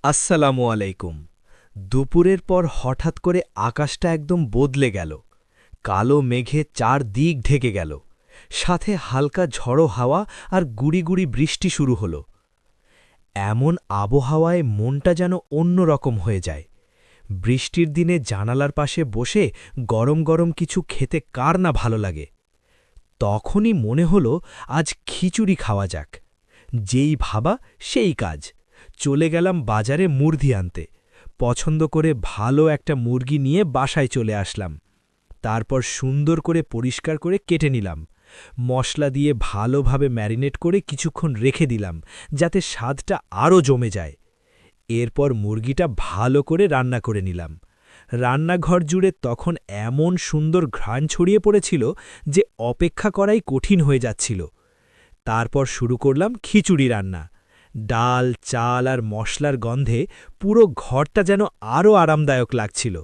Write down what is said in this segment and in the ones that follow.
আসসালামু আলাইকুম। দুপুরের পর হঠাৎ করে আকাশটা একদম বদলে গেল। কালো মেঘে চারদিক ঢেকে গেল। সাথে হালকা ঝড়ো হাওয়া আর গুড়ি গুড়ি বৃষ্টি শুরু হল। এমন আবহাওয়ায় মনটা যেন অন্যরকম হয়ে যায়। বৃষ্টির দিনে জানালার পাশে বসে গরম গরম কিছু খেতে কার না ভালো লাগে। তখনই মনে হল আজ খিচুড়ি খাওয়া যাক। যেই ভাবা সেই কাজ। চলে গেলাম বাজারে মুরগি আনতে। পছন্দ করে ভালো একটা মুরগি নিয়ে বাসায় চলে আসলাম। তারপর সুন্দর করে পরিষ্কার করে কেটে নিলাম। মশলা দিয়ে ভালোভাবে ম্যারিনেট করে কিছুক্ষণ রেখে দিলাম, যাতে স্বাদটা আরও জমে যায়। এরপর মুরগিটা ভালো করে রান্না করে নিলাম। রান্নাঘর জুড়ে তখন এমন সুন্দর ঘ্রাণ ছড়িয়ে পড়েছিল যে অপেক্ষা করাই কঠিন হয়ে যাচ্ছিল। তারপর শুরু করলাম খিচুড়ি রান্না। ডাল, চাল আর মশলার গন্ধে পুরো ঘরটা যেন আরও আরামদায়ক লাগছিল।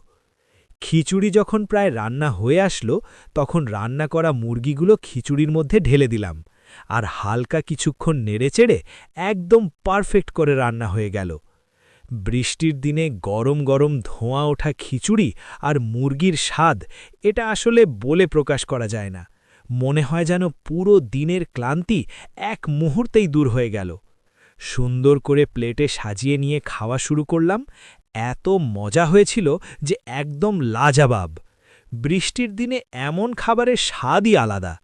খিচুড়ি যখন প্রায় রান্না হয়ে আসলো, তখন রান্না করা মুরগিগুলো খিচুড়ির মধ্যে ঢেলে দিলাম, আর হালকা কিছুক্ষণ নেড়েচেড়ে একদম পারফেক্ট করে রান্না হয়ে গেল। বৃষ্টির দিনে গরম গরম ধোঁয়া ওঠা খিচুড়ি আর মুরগির স্বাদ, এটা আসলে বলে প্রকাশ করা যায় না। মনে হয় যেন পুরো দিনের ক্লান্তি এক মুহূর্তেই দূর হয়ে গেল। সুন্দর করে প্লেটে সাজিয়ে নিয়ে খাওয়া শুরু করলাম। এত মজা হয়েছিল যে একদম লাজবাব। বৃষ্টির দিনে এমন খাবারের স্বাদই আলাদা।